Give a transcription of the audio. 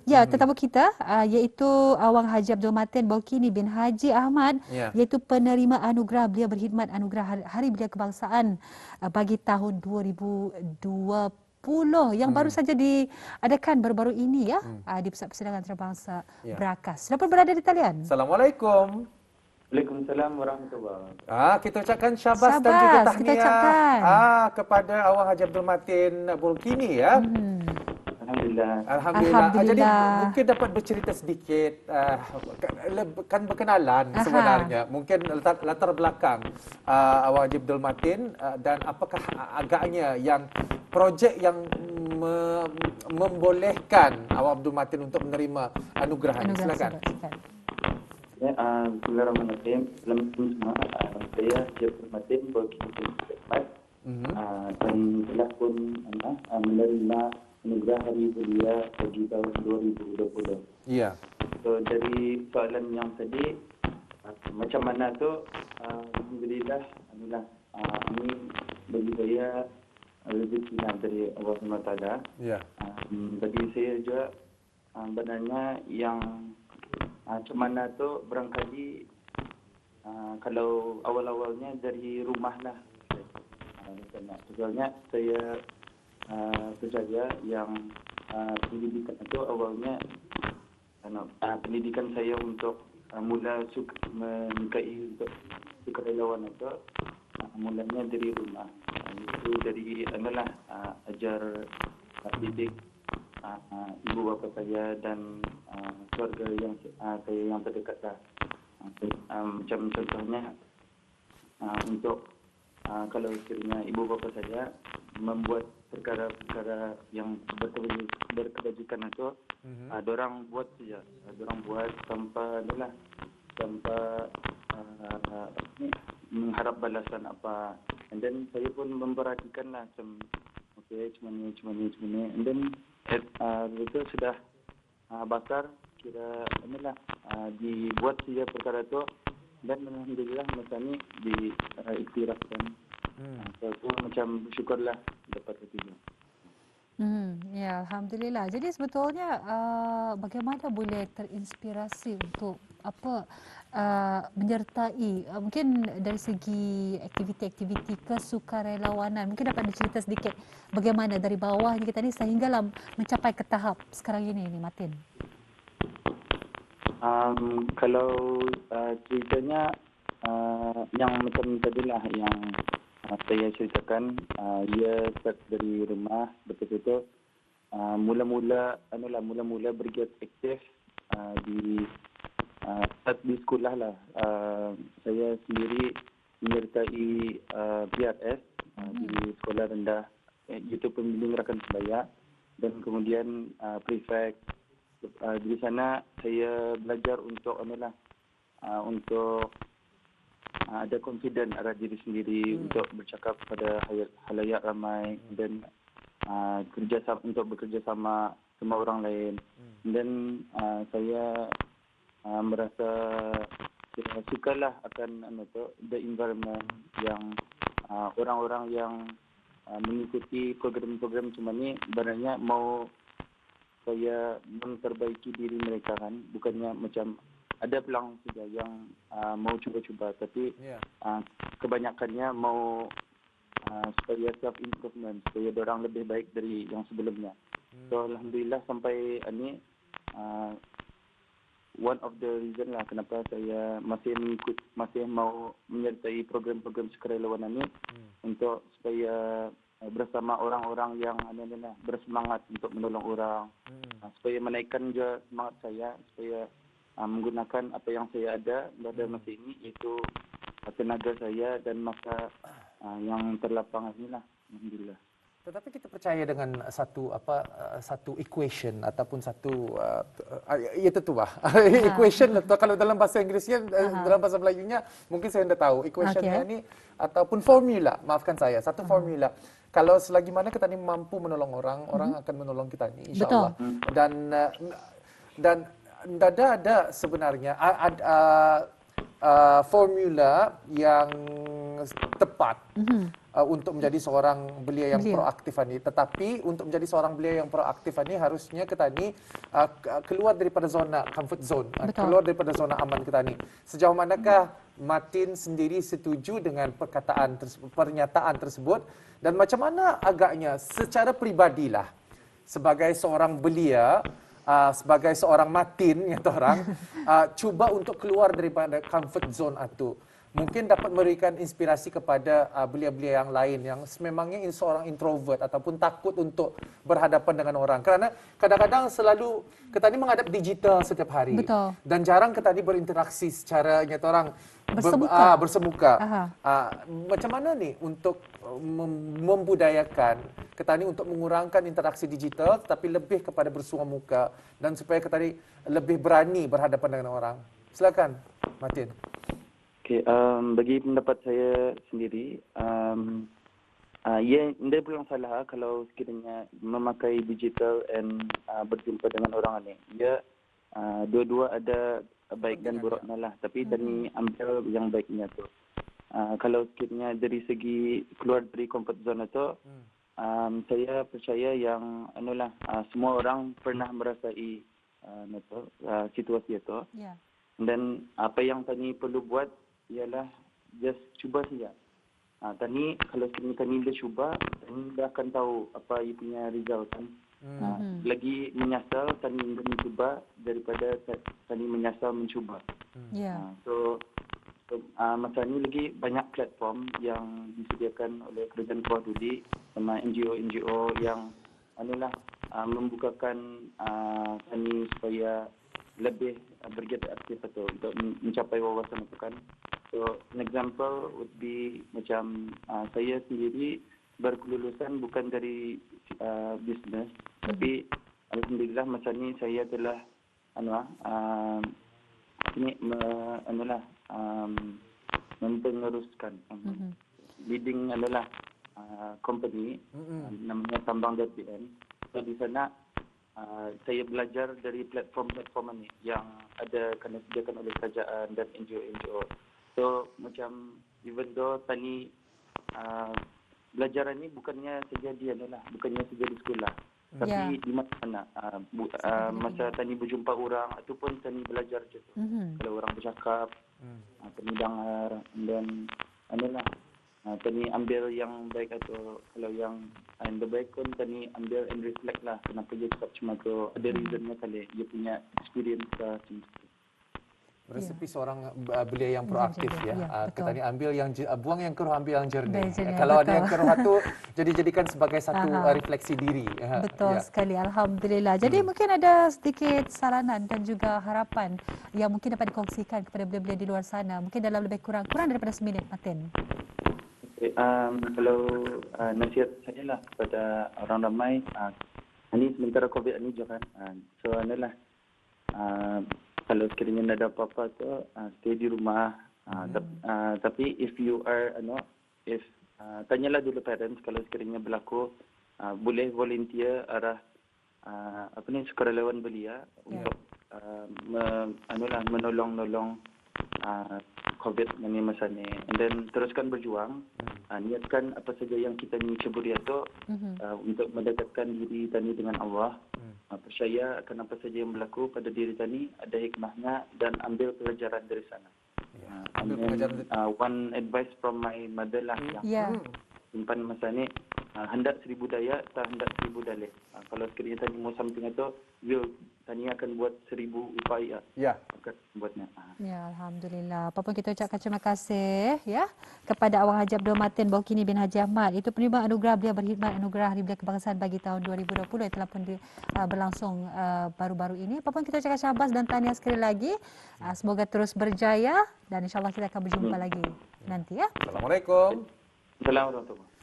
Ya, tetamu kita iaitu Awang Haji Abdul Matin Bolkini bin Haji Ahmad, Ya. iaitu penerima anugerah. Beliau berkhidmat anugerah Hari Belia Kebangsaan bagi tahun 2020 yang baru saja diadakan baru-baru ini ya di Pusat Persidangan Antarabangsa Ya. Berakas. Selamat berada di talian. Assalamualaikum. Waalaikumsalam warahmatullahi wabarakatuh. Kita ucapkan syabas dan juga Syabas, kita tahniah ucapkan. kepada Awang Haji Abdul Matin Bolkini ya. Alhamdulillah. Alhamdulillah. Jadi Alhamdulillah. mungkin dapat bercerita sedikit kan berkenalan sebenarnya. Mungkin latar belakang Awang Haji Abdul Matin dan apakah agaknya yang projek yang membolehkan Awang Abdul Matin untuk menerima anugerah ini. Silakan. Ya, Bismillahirrahmanirrahim. Assalamualaikum semua. Saya Abdul Matin Bolkini bin Haji Ahmad. Dan telah pun menerima anugerah Hari Belia bagi tahun 2020. Ya. So dari soalan yang tadi, macam mana tu, alhamdulillah, ini bagi saya rezeki dari Allah SWT. Ya. Bagi saya juga sebenarnya yang macam mana tu barangkali kalau awal-awalnya dari rumah lah. Soalnya saya percaya yang pendidikan itu awalnya pendidikan saya untuk mula menyukai untuk sukarelawan itu mulanya dari rumah. Itu dari ajar didik ibu bapa saya dan keluarga yang saya yang terdekat lah. Macam contohnya untuk kalau sekiranya ibu bapa saya membuat perkara-perkara yang berkebajikan itu, dorang buat saja, dorang buat tanpa mengharap balasan apa. And then saya pun memperhatikan lah macam okay, cuma ni. And then itu sudah bakar kira dibuat saja perkara itu dan alhamdulillah macam ni diiktirafkan. So aku macam bersyukurlah dapat ketiga. Ya, alhamdulillah. Jadi sebetulnya bagaimana boleh terinspirasi untuk menyertai mungkin dari segi aktiviti-aktiviti kesukarelawanan. Mungkin dapat dicerita sedikit bagaimana dari bawah ni kita ni sehinggalah mencapai ke tahap sekarang ini Matin. Kalau ceritanya yang macam tadilah yang saya ceritakan, ia start dari rumah betul-betul mula-mula bergiat aktif start di sekolah lah. Saya sendiri menyertai PRS di sekolah rendah iaitu Pembimbing Rakan Sebaya dan kemudian prefect. Di sana saya belajar untuk untuk ada confident arah diri sendiri untuk bercakap pada halayak ramai dan bekerja sama orang lain. Dan saya merasa sukalah akan the environment yang orang-orang yang mengikuti program-program macam ni sebenarnya mau saya memperbaiki diri mereka kan, bukannya macam ada peluang saja yang mau cuba-cuba, tapi kebanyakannya mau supaya self-improvement, supaya orang lebih baik dari yang sebelumnya. So alhamdulillah sampai ini one of the reason lah kenapa saya masih mau menyertai program-program sukarelawanan ini untuk supaya bersama orang-orang yang bersemangat untuk menolong orang, supaya menaikkan juga semangat saya supaya menggunakan apa yang saya ada pada masa ini, iaitu tenaga saya dan masa yang terlapang inilah. Alhamdulillah. Tetapi kita percaya dengan satu equation ataupun satu itu tu lah. Equation atau kalau dalam bahasa Inggerisnya, dalam bahasa Melayunya mungkin saya anda tahu equationnya ni ataupun formula, maafkan saya, satu formula. Kalau selagi mana kita ni mampu menolong orang, orang akan menolong kita ni, insya-Allah. Dan ada sebenarnya formula yang yang tepat untuk menjadi seorang belia yang proaktif ini. Tetapi untuk menjadi seorang belia yang proaktif ini harusnya kita ni keluar daripada zona comfort zone, keluar daripada zona aman kita ni. Sejauh manakah Martin sendiri setuju dengan pernyataan tersebut, dan macam mana agaknya secara pribadilah sebagai seorang belia, sebagai seorang Martin kata orang, cuba untuk keluar daripada comfort zone itu. Mungkin dapat memberikan inspirasi kepada belia-belia yang lain yang sememangnya seorang introvert ataupun takut untuk berhadapan dengan orang. Kerana kadang-kadang selalu kita ni menghadap digital setiap hari. Betul. Dan jarang kita ni berinteraksi secara kata orang bersemuka. Macam mana ni untuk membudayakan kita ni untuk mengurangkan interaksi digital tetapi lebih kepada bersua muka dan supaya kita ni lebih berani berhadapan dengan orang. Silakan, Martin. Okay, bagi pendapat saya sendiri, ya, tidak perlu salah kalau sekiranya memakai digital and berjumpa dengan orang ni. Ya, dua-dua ada baik dan buruknya lah. Tapi tadi ambil yang baiknya tu. Kalau sekiranya dari segi keluar dari comfort zone itu, saya percaya yang semua orang pernah merasai situasi itu. Yeah. Dan apa yang tadi perlu buat ialah just cuba saja. Tadi kalau tadi dia cuba, tadi dia akan tahu apa ia punya result kan. Lagi menyesal tadi dia mencuba daripada tadi menyesal mencuba. So masa ni lagi banyak platform yang disediakan oleh kerajaan Kuala sama NGO yang membukakan tadi supaya lebih bergiat aktif atau untuk mencapai wawasan itu kan. So, an example would be macam saya sendiri berkelulusan bukan dari bisnes, tapi alhamdulillah masa ni saya telah mempeneruskan leading company namanya Tambang.pn. So di sana saya belajar dari platform-platform ini yang ada kena sediakan oleh kerajaan dan NGO-NGO. So macam even though tadi belajar ini bukannya saja bukannya saja di sekolah, tapi di mana masa tadi berjumpa orang ataupun tadi belajar je tu. Kalau orang bercakap, tadi dengar, dan tadi ambil yang baik atau kalau yang baik pun tadi ambil and reflect lah kenapa dia cakap macam tu, ada reasonnya kali dia punya experience macam tu. Resepi seorang belia yang proaktif kita ni ambil yang buang yang keruh, ambil yang jernih. Jernih, Kalau betul. ada yang keruh tu jadikan sebagai satu refleksi diri. Betul sekali, alhamdulillah. Jadi mungkin ada sedikit saranan dan juga harapan yang mungkin dapat dikongsikan kepada belia-belia di luar sana. Mungkin dalam lebih kurang daripada seminit, Martin. Kalau nasihat saya lah kepada orang ramai, ini sementara COVID ini juga kan. So kalau sekiranya ada apa-apa tu stay di rumah. Tapi if you are tanyalah dulu parents kalau sekiranya berlaku boleh volunteer arah sukarelawan belia untuk menolong COVID ini masa ni. And then teruskan berjuang. Niatkan apa saja yang kita ni ceburi itu untuk mendekatkan diri tani dengan Allah. Percaya akan apa saja yang berlaku pada diri tani ada hikmahnya dan ambil pelajaran dari sana. One advice from my mother lah yang simpan masa ni, hendak 1000 daya tak hendak 1000 dalih. Kalau sekiranya tani mau something itu, tani akan buat 1000 upaya. Akan buatnya. Ya, alhamdulillah. Apa pun kita ucapkan terima kasih kepada Awang Haji Abdul Martin Bawkini bin Haji Ahmad. Itu penerima anugerah beliau berkhidmat anugerah Hari Belia Kebangsaan bagi tahun 2020 yang telah pun berlangsung baru-baru ini. Apa pun kita ucapkan syabas dan tahniah sekali lagi. Semoga terus berjaya dan insya-Allah kita akan berjumpa lagi nanti. Assalamualaikum. Assalamualaikum.